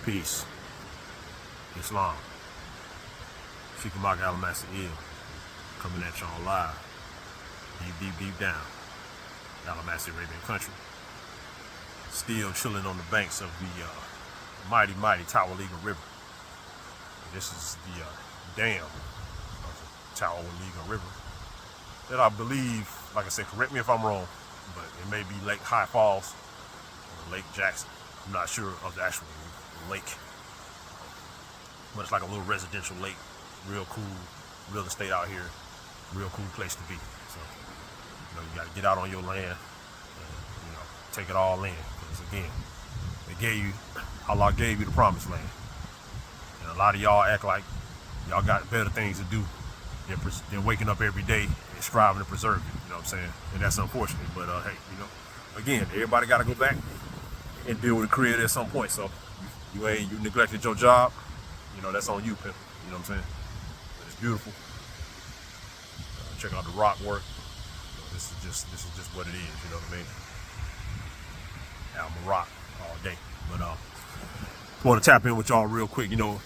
Peace. Islam. Sheekamauga Alamassee-El. Coming at y'all live. Deep down. Alamassee Arabian country. Still chilling on the banks of the mighty Tawaliga River. This is the dam of the Tawaliga River that I believe, like I said, correct me if I'm wrong, but it may be Lake High Falls or Lake Jackson. I'm not sure of the actual lake, but it's like a little residential lake. Real cool real estate out here. Real cool place to be. So, you got to get out on your land and, take it all in. Because again, Allah gave you the promised land. And a lot of y'all act like y'all got better things to do than waking up every day and striving to preserve it. You know what I'm saying? And that's unfortunate. But hey, again, everybody got to go back and deal with the Creator at some point. So you neglected your job. That's on you, pimp. You know what I'm saying? But it's beautiful. Check out the rock work. This is just what it is. You know what I mean? Alma rock all day. But I want to tap in with y'all real quick. We go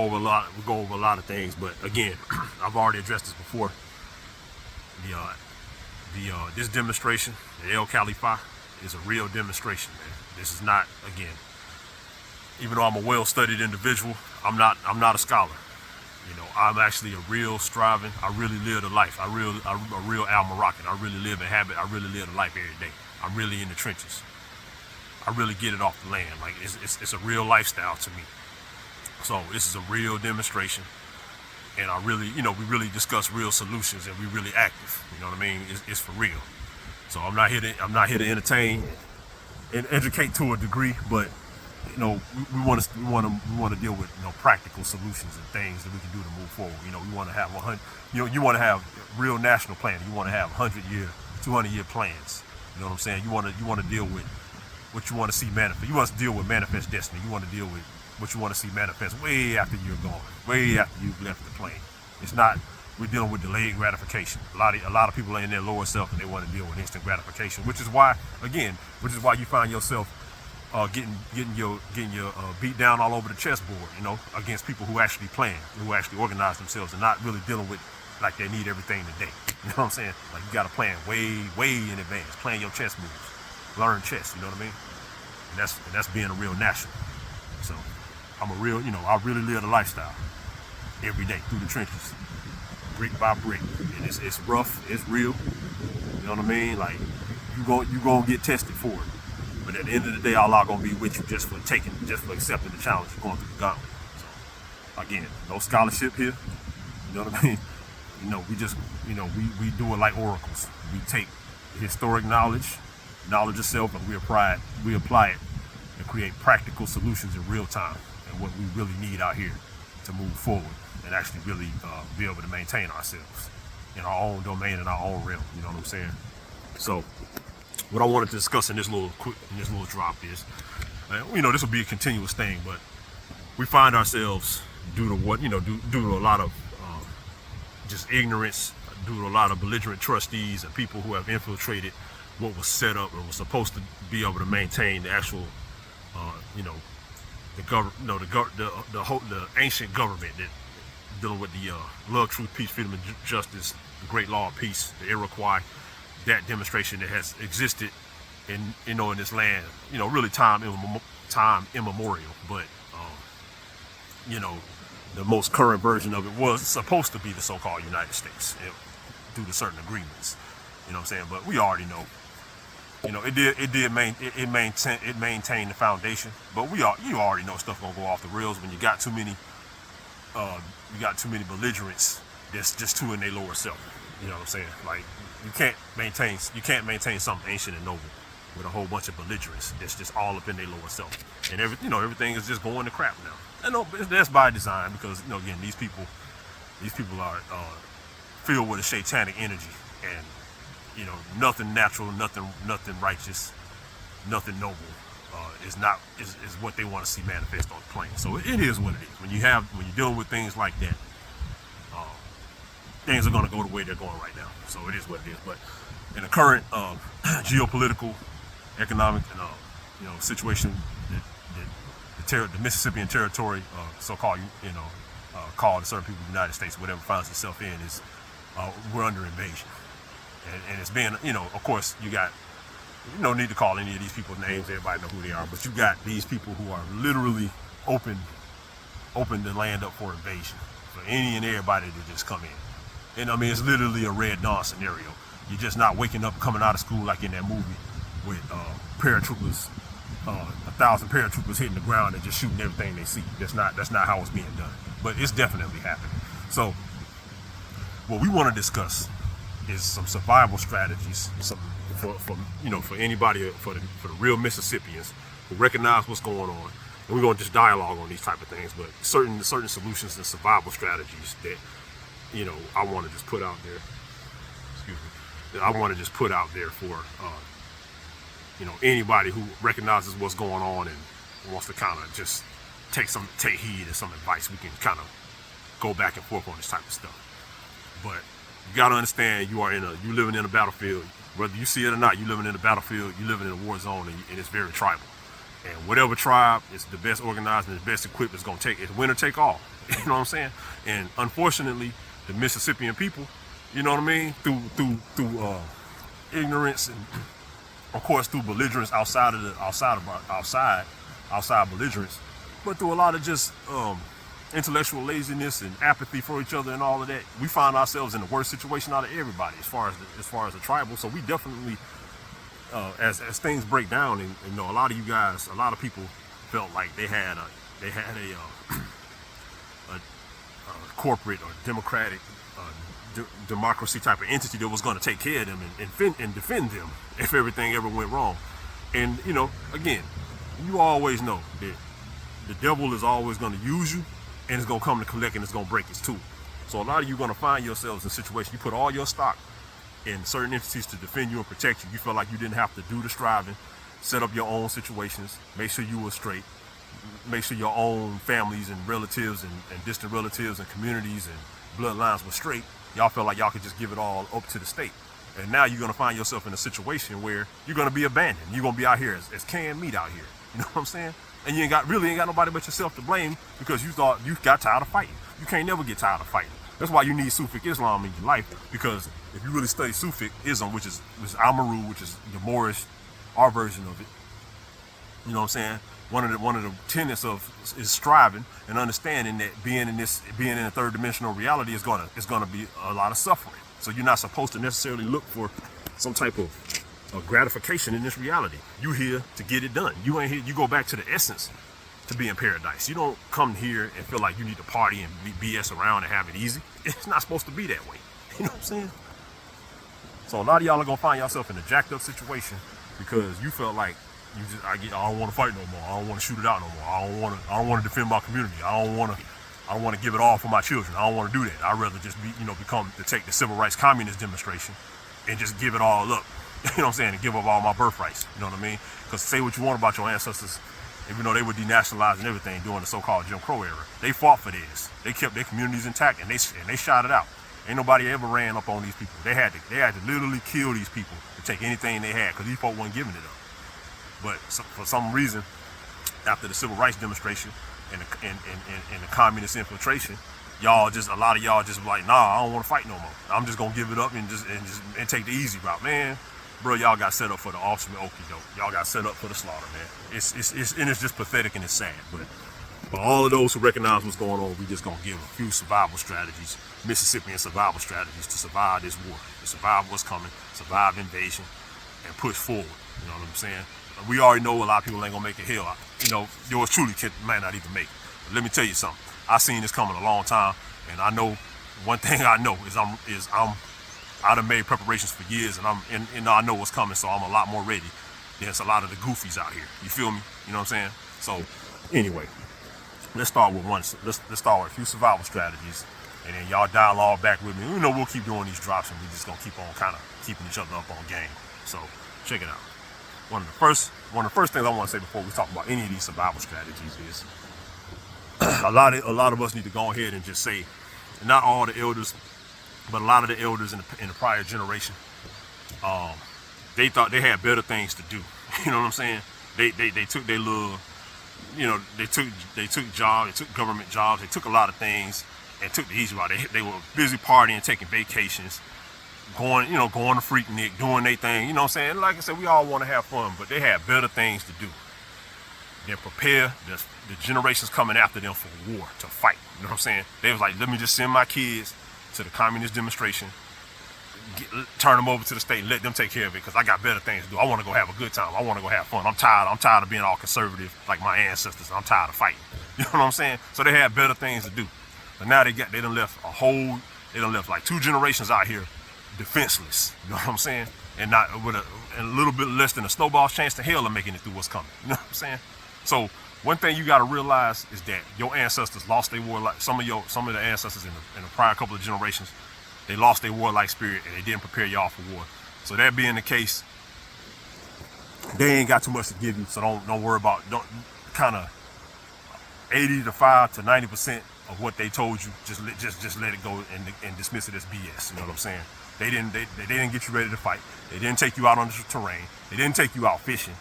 over a lot. We go over a lot of things. But again, I've already addressed this before. This demonstration, the El Khalifa, is a real demonstration, man. This is not, again, even though I'm a well-studied individual, I'm not a scholar. I'm actually a real striving. I really live the life. I'm a real Al-Moroccan. I really live and habit. I really live the life every day. I'm really in the trenches. I really get it off the land. Like it's a real lifestyle to me. So this is a real demonstration, and I really, we really discuss real solutions, and we really active. You know what I mean? It's for real. So I'm not here to entertain and educate to a degree, but we want to deal with practical solutions and things that we can do to move forward. We want to have you want to have real national planning. You want to have 100-year, 200-year plans. You know what I'm saying? You want to deal with what you want to see manifest. You want to deal with manifest destiny. You want to deal with what you want to see manifest way after you're gone, way after you've left the plane. It's not. We're dealing with delayed gratification. A lot of people are in their lower self and they want to deal with instant gratification, which is why you find yourself getting your beat down all over the chessboard, against people who actually plan, who actually organize themselves, and not really dealing with like they need everything today. You know what I'm saying? Like you got to plan way in advance. Plan your chess moves. Learn chess. You know what I mean? And that's being a real national. So I'm a real, I really live the lifestyle every day through the trenches, brick by brick. And it's rough. It's real. You know what I mean? Like you gonna get tested for it. But at the end of the day, Allah gonna be with you just for accepting the challenge you're going through the gauntlet. So again, no scholarship here. You know what I mean? We just, we do it like oracles. We take historic knowledge itself, and we apply it and create practical solutions in real time, and what we really need out here to move forward and actually really be able to maintain ourselves in our own domain, in our own realm. You know what I'm saying? So what I wanted to discuss in this little drop is, this will be a continuous thing, but we find ourselves due to a lot of just ignorance, due to a lot of belligerent trustees and people who have infiltrated what was set up and was supposed to be able to maintain the actual, the ancient government that dealing with the love, truth, peace, freedom, and justice, the great law of peace, the Iroquois. That demonstration that has existed in this land, really time immemorial. But the most current version of it was supposed to be the so-called United States, due to certain agreements. You know what I'm saying? But we already know. It maintained the foundation. But you already know stuff gonna go off the rails when you got too many belligerents that's just too in their lower self. You know what I'm saying? Like you can't maintain something ancient and noble with a whole bunch of belligerents that's just all up in their lower self, and everything is just going to crap now. And that's by design, because again, these people are filled with a satanic energy, and nothing natural, nothing righteous, nothing noble is what they want to see manifest on the plane. So it is what it is. When you're dealing with things like that, things are going to go the way they're going right now. So it is what it is. But in the current geopolitical, economic, situation that the Mississippian territory, so-called, called certain people the United States, whatever finds itself in, is we're under invasion, and it's being, of course, you got, you don't need to call any of these people's names. Everybody know who they are, but you got these people who are literally open the land up for invasion for any and everybody to just come in. And I mean, it's literally a Red Dawn scenario. You're just not waking up, coming out of school like in that movie with paratroopers, 1,000 paratroopers hitting the ground and just shooting everything they see. That's not how it's being done. But it's definitely happening. So what we want to discuss is some survival strategies, for anybody, for the real Mississippians who recognize what's going on. And we're going to just dialogue on these type of things, but certain solutions and survival strategies that, I want to just put out there. Excuse me. That I want to just put out there for, anybody who recognizes what's going on and wants to kind of just take heed of some advice. We can kind of go back and forth on this type of stuff. But you got to understand, you living in a battlefield. Whether you see it or not, you living in a battlefield, you living in a war zone, and it's very tribal. And whatever tribe is the best organized and the best equipped is going to take, it's winner take all. You know what I'm saying? And unfortunately, the Mississippian people, you know what I mean, through ignorance and of course through belligerence outside belligerence, but through a lot of just intellectual laziness and apathy for each other and all of that, we find ourselves in the worst situation out of everybody as far as the tribal. So we definitely, as things break down, and a lot of you guys, a lot of people felt like they had a corporate or democratic democracy type of entity that was going to take care of them and defend them if everything ever went wrong. And again, you always know that the devil is always going to use you, and it's going to come to collect, and it's going to break its tool. So a lot of you are going to find yourselves in situations, you put all your stock in certain entities to defend you and protect you. You feel like you didn't have to do the striving, set up your own situations, make sure you were straight, make sure your own families and relatives and distant relatives and communities and bloodlines were straight. Y'all felt like y'all could just give it all up to the state. And now you're going to find yourself in a situation where you're going to be abandoned. You're going to be out here as canned meat out here. You know what I'm saying? And you ain't got nobody but yourself to blame because you thought you got tired of fighting. You can't never get tired of fighting. That's why you need Sufic Islam in your life, because if you really study Sufic Islam, which is Amaru, which is the Moorish, our version of it, you know what I'm saying? One of the tenets is striving and understanding that being in a third dimensional reality is gonna be a lot of suffering. So you're not supposed to necessarily look for some type of gratification in this reality. You here to get it done. You ain't here. You go back to the essence to be in paradise. You don't come here and feel like you need to party and be BS around and have it easy. It's not supposed to be that way. You know what I'm saying? So a lot of y'all are gonna find yourself in a jacked up situation because you felt like I don't want to fight no more. I don't want to shoot it out no more. I don't want to defend my community. I don't want to give it all for my children. I don't want to do that. I'd rather just take the civil rights communist demonstration and just give it all up. You know what I'm saying? And give up all my birthrights. You know what I mean? Because say what you want about your ancestors, even though they were denationalized and everything during the so-called Jim Crow era, they fought for this. They kept their communities intact and they shot it out. Ain't nobody ever ran up on these people. They had to literally kill these people to take anything they had because these folk weren't giving it up. But for some reason, after the civil rights demonstration and the communist infiltration, a lot of y'all just like, nah, I don't want to fight no more. I'm just gonna give it up and take the easy route, man. Bro, y'all got set up for the ultimate okie doke. Y'all got set up for the slaughter, man. It's just pathetic and it's sad. But for all of those who recognize what's going on, we just gonna give a few survival strategies, Mississippian survival strategies to survive this war, to survive what's coming, survive invasion, and push forward. You know what I'm saying? We already know a lot of people ain't gonna make it. Hell, yours truly might not even make it. But let me tell you something. I seen this coming a long time, and I know one thing I know is I done made preparations for years, and I know what's coming, so I'm a lot more ready than a lot of the goofies out here. You feel me? You know what I'm saying? So anyway, let's start with let's start with a few survival strategies, and then y'all dialogue back with me. We'll keep doing these drops, and we just gonna keep on kind of keeping each other up on game. So check it out. One of the first things I want to say before we talk about any of these survival strategies is a lot of us need to go ahead and just say, not all the elders, but a lot of the elders in the prior generation, they thought they had better things to do. You know what I'm saying? They took their little you know, they took jobs, they took government jobs, they took a lot of things and took the easy route. They were busy partying, taking vacations, going to Freaknik, doing their thing. You know what I'm saying? Like I said, we all want to have fun, but they had better things to do than prepare the generations coming after them for war, to fight. You know what I'm saying? They was like, let me just send my kids to the communist demonstration, turn them over to the state, let them take care of it, because I got better things to do. I want to go have a good time. I want to go have fun. I'm tired of being all conservative like my ancestors. I'm tired of fighting. You know what I'm saying? So they had better things to do. But now they done left like 2 generations out here defenseless. You know what I'm saying? And not with a little bit less than a snowball's chance to hell of making it through what's coming. You know what I'm saying? So one thing you got to realize is that your ancestors lost their warlike. Some of the ancestors in the prior couple of generations, they lost their warlike spirit and they didn't prepare y'all for war. So that being the case, they ain't got too much to give you. So don't worry about, don't kind of 85 to 90% of what they told you. Just let it go and dismiss it as BS. You know what I'm saying? They didn't get you ready to fight. They didn't take you out on the terrain. They didn't take you out fishing.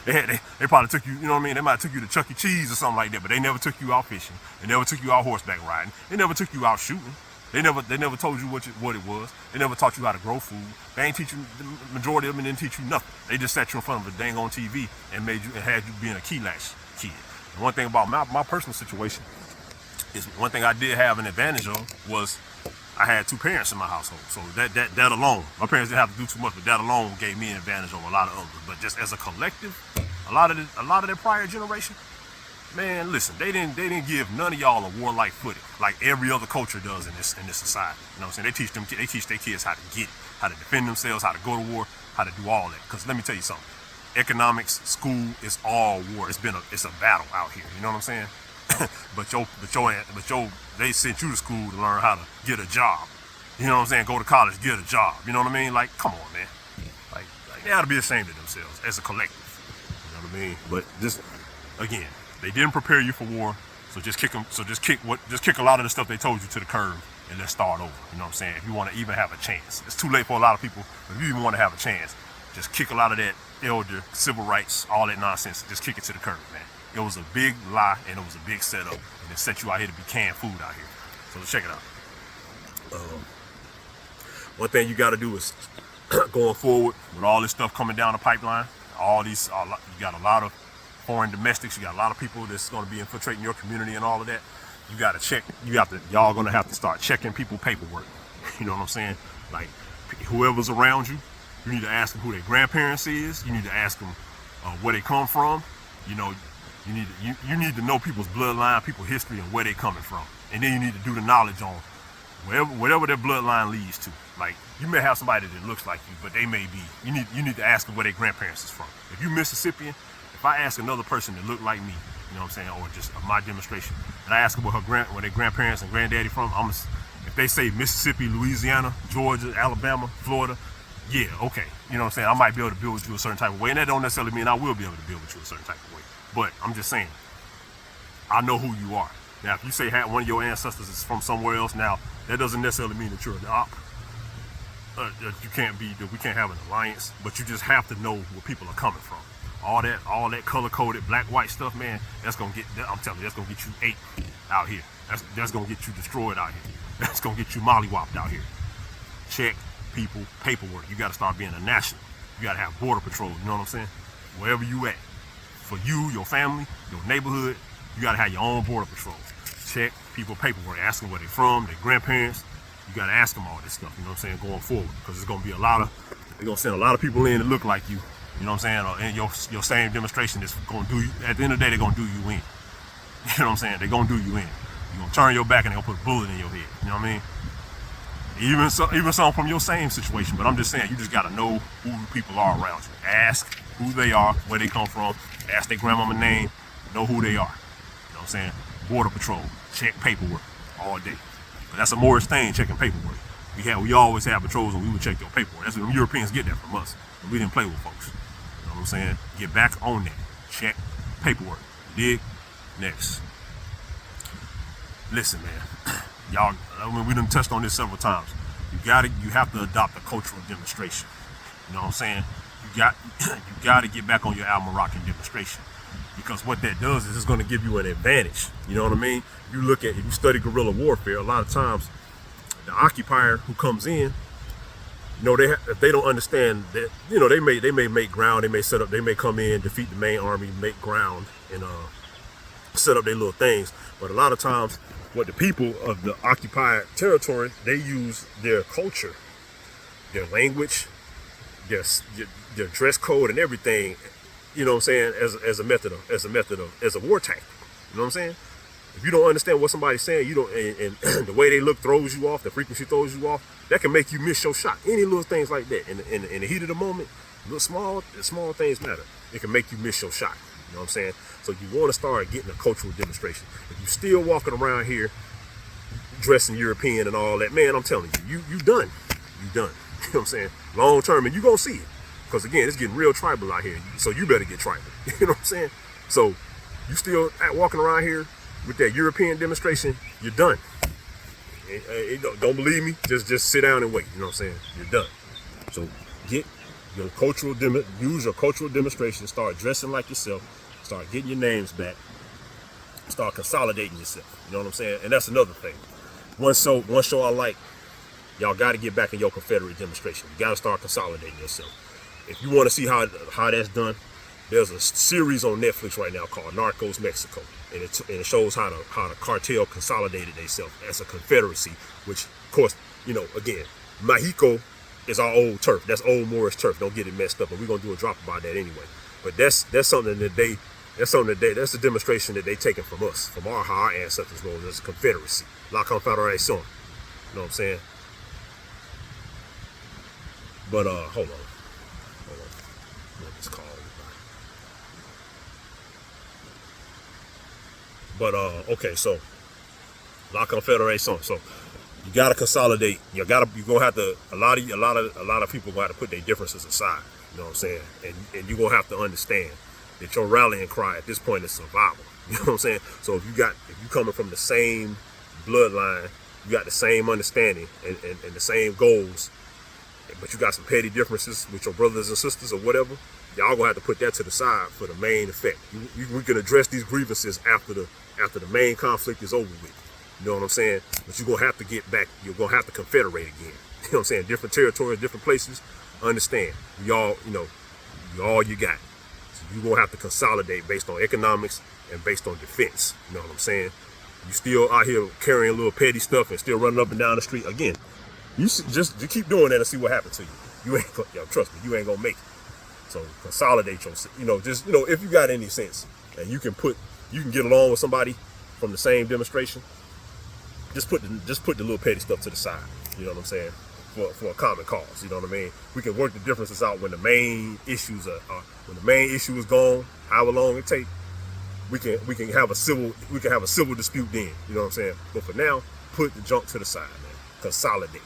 they probably took you, you know what I mean? They might have took you to Chuck E. Cheese or something like that, but they never took you out fishing. They never took you out horseback riding. They never took you out shooting. They never told you what it was. They never taught you how to grow food. They ain't teach you, the majority of them didn't teach you nothing. They just sat you in front of a dang on TV and had you being a key latch kid. And one thing about my personal situation is, one thing I did have an advantage of was I had 2 parents in my household. So that alone, my parents didn't have to do too much, but that alone gave me an advantage over a lot of others. But just as a collective, a lot of their prior generation, man, listen, they didn't give none of y'all a warlike footing like every other culture does in this society. You know what I'm saying? They teach their kids how to get it, how to defend themselves, how to go to war, how to do all that. Because let me tell you something, economics, school is all war. It's a battle out here. You know what I'm saying? but they sent you to school to learn how to get a job. You know what I'm saying? Go to college, get a job. You know what I mean? Like, come on, man. Like they ought to be ashamed of themselves as a collective. You know what I mean? But just again, they didn't prepare you for war, so just kick them. So just kick a lot of the stuff they told you to the curb, and let's start over. You know what I'm saying? If you want to even have a chance, it's too late for a lot of people. But if you even want to have a chance, just kick a lot of that elder civil rights, all that nonsense. Just kick it to the curb, man. It was a big lie and it was a big setup, and it set you out here to be canned food out here. So let's check it out. One thing you got to do is going forward with all this stuff coming down the pipeline. You got a lot of foreign domestics. You got a lot of people that's going to be infiltrating your community and all of that. You got to check. Y'all going to have to start checking people's paperwork. You know what I'm saying? Like whoever's around you, you need to ask them who their grandparents is. You need to ask them where they come from. You know. You need to know people's bloodline, people's history, and where they're coming from. And then you need to do the knowledge on whatever their bloodline leads to. Like, you may have somebody that looks like you, but they may be. You need to ask them where their grandparents is from. If you're Mississippian, if I ask another person that look like me, you know what I'm saying, or just my demonstration, and I ask them where their grandparents and granddaddy from, if they say Mississippi, Louisiana, Georgia, Alabama, Florida, yeah, okay. You know what I'm saying? I might be able to build with you a certain type of way, and that don't necessarily mean I will be able to build with you a certain type of way. But I'm just saying, I know who you are. Now, if you say one of your ancestors is from somewhere else, now that doesn't necessarily mean that you're an op. We can't have an alliance, but you just have to know where people are coming from. All that color-coded black white stuff, man, I'm telling you, that's gonna get you ate out here. That's gonna get you destroyed out here. That's gonna get you mollywopped out here. Check people paperwork. You got to start being a national. You got to have border patrol. You know what I'm saying? Wherever you at. For you, your family, your neighborhood, you gotta have your own border patrol. Check people paperwork, ask them where they're from, their grandparents. You gotta ask them all this stuff, you know what I'm saying, going forward. Because it's gonna be they're gonna send a lot of people in that look like you, you know what I'm saying, or in your same demonstration is gonna do you, at the end of the day, they're gonna do you in. You know what I'm saying? They're gonna do you in. You're gonna turn your back and they're gonna put a bullet in your head, you know what I mean? Even some from your same situation, but I'm just saying, you just gotta know who the people are around you. Ask who they are, where they come from, ask their grandmama name, know who they are. You know what I'm saying? Border patrol, check paperwork all day. But that's a Moorish thing, checking paperwork. We always have patrols and we would check your paperwork. That's what Europeans get that from us. But we didn't play with folks. You know what I'm saying? Get back on that. Check paperwork. Dig? Next. Listen, man. Y'all, we done touched on this several times. You have to adopt a cultural demonstration. You know what I'm saying? You got to get back on your Al-Moroccan demonstration. because what that does is it's going to give you an advantage. You know what I mean? If you study guerrilla warfare, a lot of times the occupier who comes in, if they don't understand that, they may make ground, they may come in, defeat the main army, make ground, and set up their little things. But a lot of times, what the people of the occupied territory, they use their culture, their language, their dress code, and everything. You know what I'm saying? As a war tactic. You know what I'm saying? If you don't understand what somebody's saying, and the way they look throws you off, the frequency throws you off, that can make you miss your shot. Any little things like that. In the heat of the moment, small things matter. It can make you miss your shot. You know what I'm saying? So you want to start getting a cultural demonstration. If you're still walking around here dressing European and all that, man, I'm telling you, you done. You done. You know what I'm saying? Long term, and you gonna see it. Because again, it's getting real tribal out here. So you better get tribal. You know what I'm saying? So you still walking around here with that European demonstration, you're done. Don't believe me? Just sit down and wait. You know what I'm saying? You're done. So use your cultural demonstration, start dressing like yourself, start getting your names back, start consolidating yourself. You know what I'm saying? And that's another thing. One show I like, y'all got to get back in your Confederate demonstration. You got to start consolidating yourself. If you want to see how that's done, there's a series on Netflix right now called Narcos Mexico, and it shows how the cartel consolidated themselves as a confederacy. Which, of course, again, Mexico is our old turf. That's old Moorish turf. Don't get it messed up. But we're gonna do a drop about that anyway. But that's something that that's a demonstration that they taken from us, from how our ancestors rolled as a confederacy, La Confederación. You know what I'm saying? But hold on. What it's called. But okay, so La Confederación. So you gotta consolidate. You're gonna have to. A lot of people gonna have to put their differences aside. You know what I'm saying? And you're gonna have to understand that your rallying cry at this point is survival. You know what I'm saying? So if you coming from the same bloodline, you got the same understanding and the same goals, but you got some petty differences with your brothers and sisters or whatever, y'all gonna have to put that to the side for the main effect. We can address these grievances after the main conflict is over with. You know what I'm saying? But you're gonna have to get back. You're gonna have to confederate again. You know what I'm saying? Different territories, different places. Understand? You all you got. So you're gonna have to consolidate based on economics and based on defense. You know what I'm saying? You still out here carrying little petty stuff and still running up and down the street. Again, you keep doing that and see what happens to you. Trust me, you ain't gonna make it. So consolidate yourself. If you got any sense and you can get along with somebody from the same demonstration, just put the little petty stuff to the side. You know what I'm saying? For a common cause. You know what I mean? We can work the differences out when the main issues when the main issue is gone, however long it takes. We can have a civil dispute then. You know what I'm saying? But for now, put the junk to the side, man. Consolidate.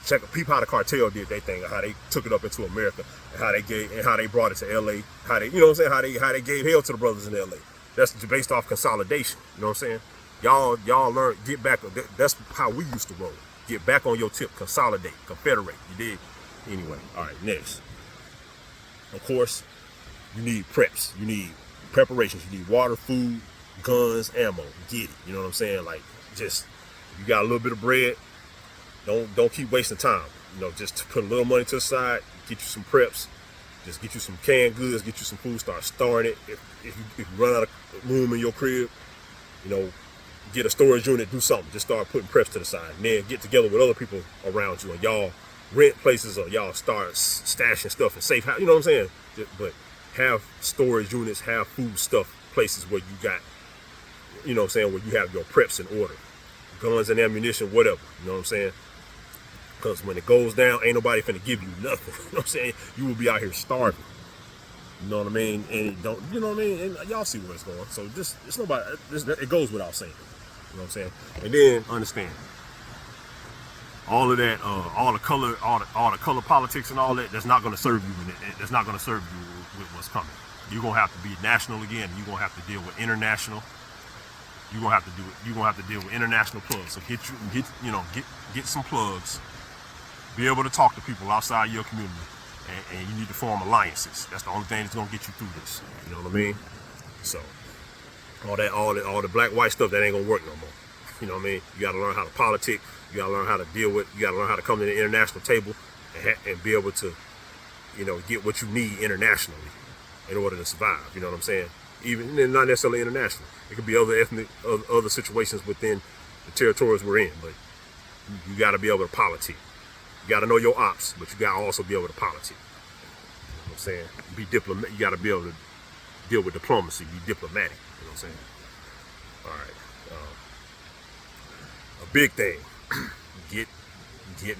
Check how the cartel did their thing, how they took it up into America, and how they brought it to LA, how they gave hell to the brothers in LA. That's based off consolidation. You know what I'm saying? Y'all learn, get back. That's how we used to roll. Get back on your tip, consolidate, confederate. You did? Anyway, all right, next. Of course, you need preps. You need preparations. You need water, food, guns, ammo. Get it. You know what I'm saying? Like, just, you got a little bit of bread, don't keep wasting time. Just put a little money to the side, get you some preps, just get you some canned goods, get you some food, start storing it. If you run out of room in your crib, get a storage unit, do something. Just start putting preps to the side. And then get together with other people around you, and y'all rent places, or y'all start stashing stuff in safe house. You know what I'm saying? But have storage units, have food stuff, places where you got, where you have your preps in order. Guns and ammunition, whatever. You know what I'm saying? Because when it goes down, ain't nobody finna give you nothing. You know what I'm saying? You will be out here starving. You know what I mean? And And y'all see where it's going. So it goes without saying. You know what I'm saying? And then understand all of that, all the color politics and all that. That's not going to serve you. That's not going to serve you with what's coming. You're gonna have to be national again. You're gonna have to deal with international. You're gonna have to deal with international plugs. So get some plugs. Be able to talk to people outside your community, and you need to form alliances. That's the only thing that's gonna get you through this. You know what I mean? So all the black white stuff, that ain't gonna work no more. You know what I mean? You gotta learn how to politic. You gotta learn how to deal with. You gotta learn how to come to the international table and be able to, you know, get what you need internationally in order to survive. You know what I'm saying? Even not necessarily international. It could be other situations within the territories we're in. But you got to be able to politic. You got to know your ops, but you got to also be able to politic. You know what I'm saying? Be diplomat. You got to be able to deal with diplomacy. Be diplomatic. You know what I'm saying? All right. A big thing. Get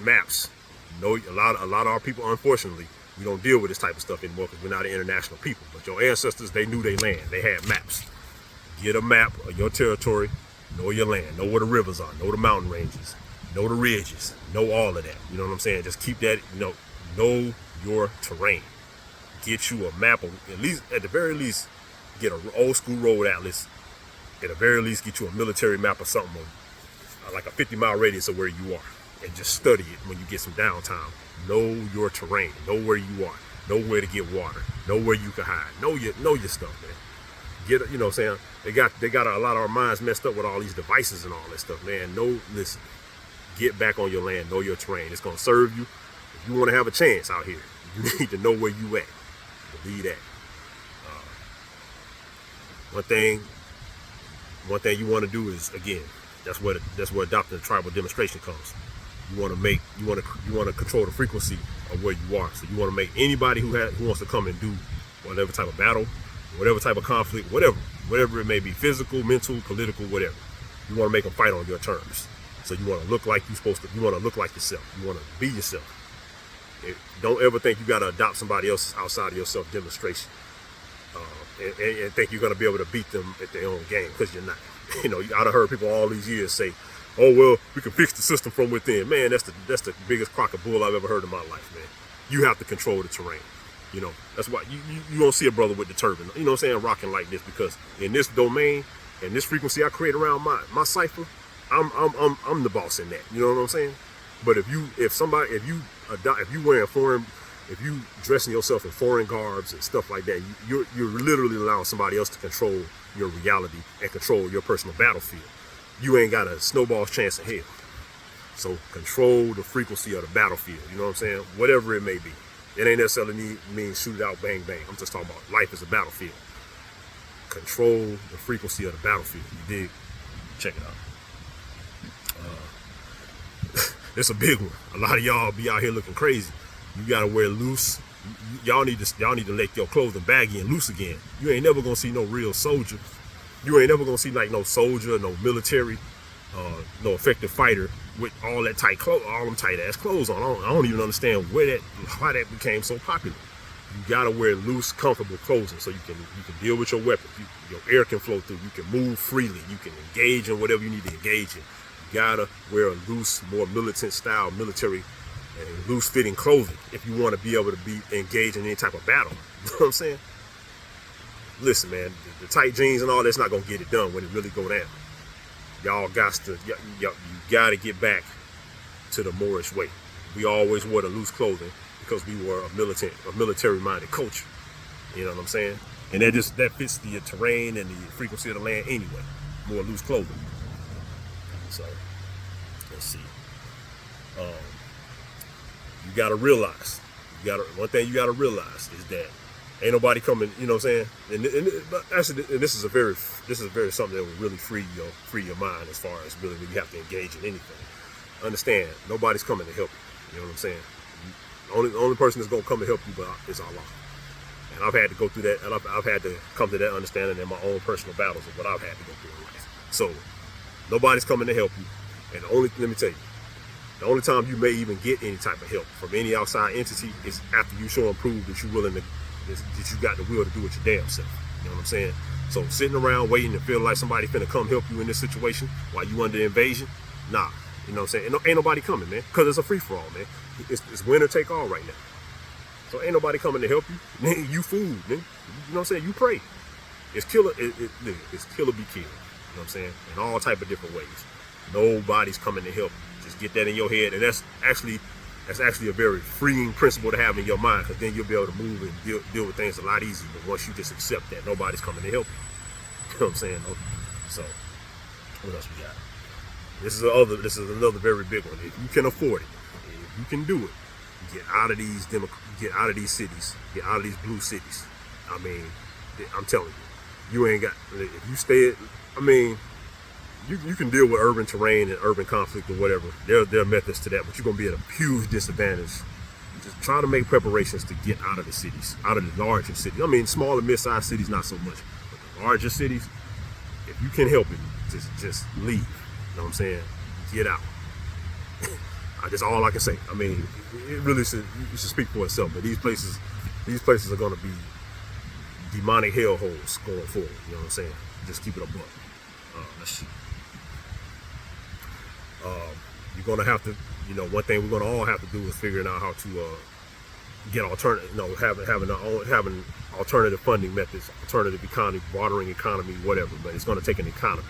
maps. You know, a lot of our people, unfortunately, we don't deal with this type of stuff anymore because we're not an international people. But your ancestors, they knew their land. They had maps. Get a map of your territory. Know your land. Know where the rivers are. Know the mountain ranges. Know the ridges. Know all of that. You know what I'm saying? Just keep that. You know your terrain. Get you a map of, at the very least, get an old school road atlas. At the very least, get you a military map or something, like a 50-mile radius of where you are, and just study it when you get some downtime. Know your terrain. Know where you are. Know where to get water. Know where you can hide. Know your stuff, man. You know what I'm saying? They got a lot of our minds messed up with all these devices and all that stuff, man. Listen. Get back on your land. Know your terrain. It's gonna serve you. If you want to have a chance out here, you need to know where you at. Believe that. One thing you want to do is, again, that's where adopting the tribal demonstration comes. You want to control the frequency of where you are. So you want to make anybody who wants to come and do whatever type of battle, whatever type of conflict, whatever it may be, physical, mental, political, whatever. You want to make them fight on your terms. So you want to look like you're supposed to. You want to look like yourself. You want to be yourself. Don't ever think you got to adopt somebody else's outside of yourself demonstration, and think you're going to be able to beat them at their own game, because you're not. You know, I've heard people all these years say, "Oh well, we can fix the system from within." Man, that's the biggest crock of bull I've ever heard in my life, man. You have to control the terrain. You know, that's why you don't see a brother with the turban, you know what I'm saying, rocking like this, because in this domain and this frequency I create around my cipher, I'm the boss in that. You know what I'm saying? But if you dressing yourself in foreign garbs and stuff like that, you're literally allowing somebody else to control your reality and control your personal battlefield. You ain't got a snowball's chance in hell. So control the frequency of the battlefield. You know what I'm saying? Whatever it may be. It ain't necessarily mean shoot it out, bang, bang. I'm just talking about life as a battlefield. Control the frequency of the battlefield. You dig? Check it out. It's a big one. A lot of y'all be out here looking crazy. You gotta wear loose. Y'all need to let your clothing baggy and loose again. You ain't never gonna see no real soldier. You ain't never gonna see like no soldier, no military, no effective fighter with all that tight clothes, all them tight ass clothes on. I don't even understand why that became so popular. You gotta wear loose, comfortable clothing so you can deal with your weapon. Your air can flow through. You can move freely. You can engage in whatever you need to engage in. You gotta wear a loose, more militant style, military, and loose fitting clothing if you want to be able to be engaged in any type of battle. You know what I'm saying? Listen, man, the tight jeans and all that's not gonna get it done when it really go down. Y'all you gotta get back to the Moorish way. We always wore the loose clothing because we were a military-minded culture. You know what I'm saying? And that fits the terrain and the frequency of the land anyway. More loose clothing. So let's see. You gotta realize. One thing you gotta realize is that ain't nobody coming. You know what I'm saying? But actually, this is a very something that will really free your mind as far as really when you have to engage in anything. Understand, nobody's coming to help you. You know what I'm saying? The only person that's gonna come and help you is Allah. And I've had to go through that, and I've had to come to that understanding in my own personal battles of what I've had to go through in life. So nobody's coming to help you. And let me tell you, the only time you may even get any type of help from any outside entity is after you show and prove that you're willing that you got the will to do it your damn self. You know what I'm saying? So sitting around waiting and feeling like somebody's finna come help you in this situation while you under invasion, nah. You know what I'm saying? Ain't nobody coming, man, because it's a free-for-all, man. It's winner take all right now. So ain't nobody coming to help you. Man, you food, man. You know what I'm saying? You pray. It's killer. It's killer be killed. You know what I'm saying? In all type of different ways. Nobody's coming to help you. Just get that in your head, and that's actually a very freeing principle to have in your mind, because then you'll be able to move and deal with things a lot easier. But once you just accept that nobody's coming to help you. You know what I'm saying? So what else we got? This is another very big one. If you can afford it, if you can do it, get out of these cities, get out of these blue cities. I mean, I'm telling you, you ain't got. If you stay, I mean, you can deal with urban terrain and urban conflict or whatever. There are methods to that, but you're gonna be at a huge disadvantage. Just try to make preparations to get out of the cities, out of the larger cities. I mean, small and mid-sized cities, not so much, but the larger cities, if you can help it, just leave. You know what I'm saying? Get out. That's all I can say. I mean, it really should speak for itself. But these places are going to be demonic hellholes going forward. You know what I'm saying? Just keep it a buck. Let's see. You're going to have to, one thing we're going to all have to do is figuring out how to get alternative, having alternative funding methods, alternative economy, watering economy, whatever. But it's going to take an economy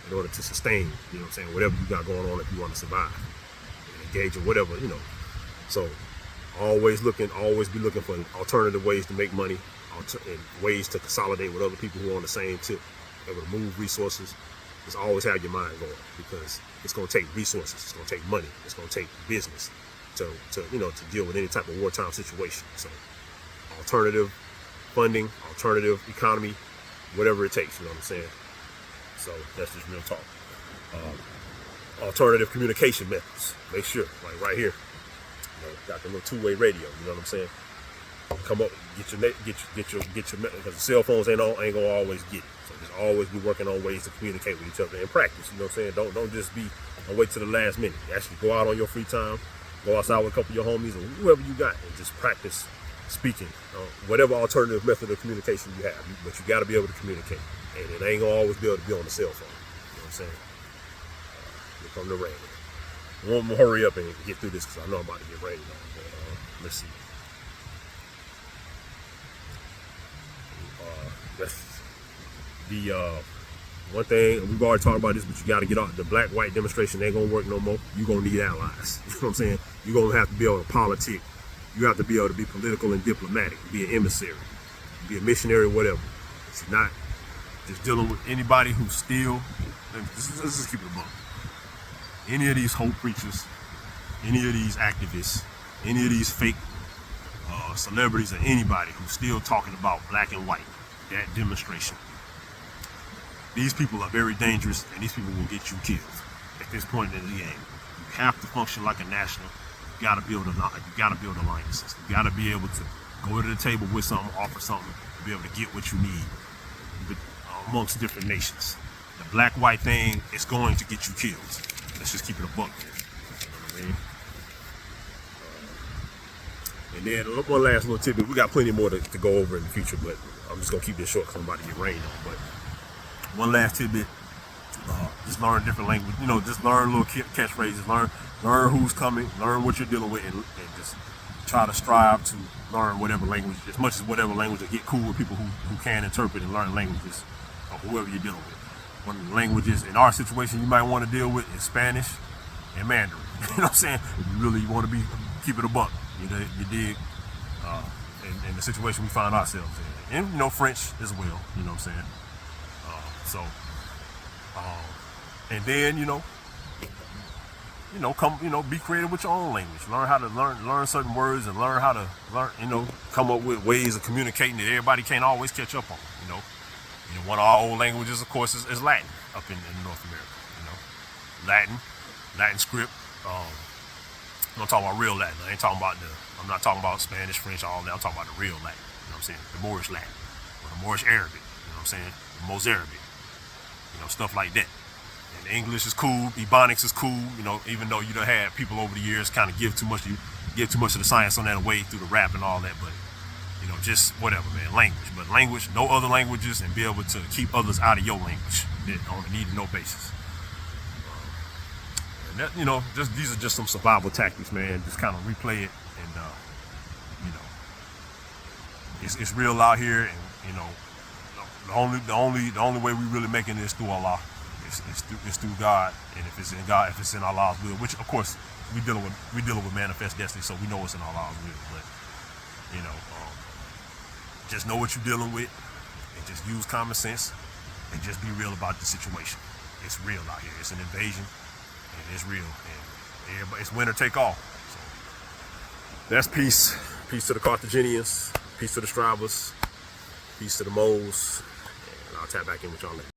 in order to sustain, you know what I'm saying, whatever you got going on if you want to survive, engage or whatever, So always be looking for alternative ways to make money, and ways to consolidate with other people who are on the same tip, able to move resources. Just always have your mind going, because it's going to take resources, it's going to take money, it's going to take business to deal with any type of wartime situation. So alternative funding, alternative economy, whatever it takes, you know what I'm saying? So that's just real talk. Alternative communication methods. Make sure, like right here, got the little two-way radio. You know what I'm saying? Come up, get your because the cell phones ain't gonna always get it. So just always be working on ways to communicate with each other and practice. You know what I'm saying? Don't just be and wait to the last minute. Actually go out on your free time, go outside with a couple of your homies or whoever you got, and just practice speaking. Whatever alternative method of communication you have, but you got to be able to communicate. And it ain't gonna always be able to be on the cell phone. You know what I'm saying? Here come the rain. I'm gonna hurry up and get through this because I know I'm about to get rained on. But let's see. That's the one thing we've already talked about this, but you got to get off the black-white demonstration. Ain't gonna work no more. You're gonna need allies. You know what I'm saying? You're gonna have to be able to politic. You have to be able to be political and diplomatic. Be an emissary. Be a missionary, whatever. It's not just dealing with anybody who's still. Let's just keep it a buck. Any of these hope preachers, any of these activists, any of these fake celebrities, or anybody who's still talking about black and white, that demonstration. These people are very dangerous, and these people will get you killed at this point in the game. You have to function like a national. You got to build alliances. You got to be able to go to the table with something, offer something, to be able to get what you need amongst different nations. The black-white thing is going to get you killed. Let's just keep it a buck there. You know what I mean? And then one last little tidbit. We got plenty more to go over in the future, but I'm just gonna keep this short because I'm about to get rained on. But one last tidbit: just learn different language. Just learn little catchphrases. Learn who's coming. Learn what you're dealing with, and just try to strive to learn whatever language, as much as whatever language, to get cool with people who can interpret and learn languages of whoever you're dealing with. One of the languages in our situation you might want to deal with is Spanish and Mandarin. You know what I'm saying? If you really want to keep it a buck. You dig? In the situation we find ourselves in, and French as well. You know what I'm saying? And then be creative with your own language. Learn how to learn certain words, and learn how to come up with ways of communicating that everybody can't always catch up on. One of our old languages, of course, is Latin up in North America. Latin script. I'm not talking about real Latin. I'm not talking about Spanish, French, all that. I'm talking about the real Latin. You know what I'm saying? The Moorish Latin, or the Moorish Arabic. You know what I'm saying? The Mozarabic. Stuff like that. And English is cool. Ebonics is cool. Even though you done had people over the years kind of give too much of the science on that away through the rap and all that. But just whatever, man. Language, but language, no other languages, and be able to keep others out of your language on a need-to-know basis. And that, these are just some survival tactics, man. Just kind of replay it, and it's real out here, and the only way we really making this through Allah. It's through God, and if it's in God, if it's in Allah's will, which of course we dealing with manifest destiny, so we know it's in Allah's will. But just know what you're dealing with, and just use common sense, and just be real about the situation. It's real out here. It's an invasion, and it's real. And it's winner take all. So that's peace. Peace to the Carthaginians. Peace to the Strabas. Peace to the moles. And I'll tap back in with y'all later.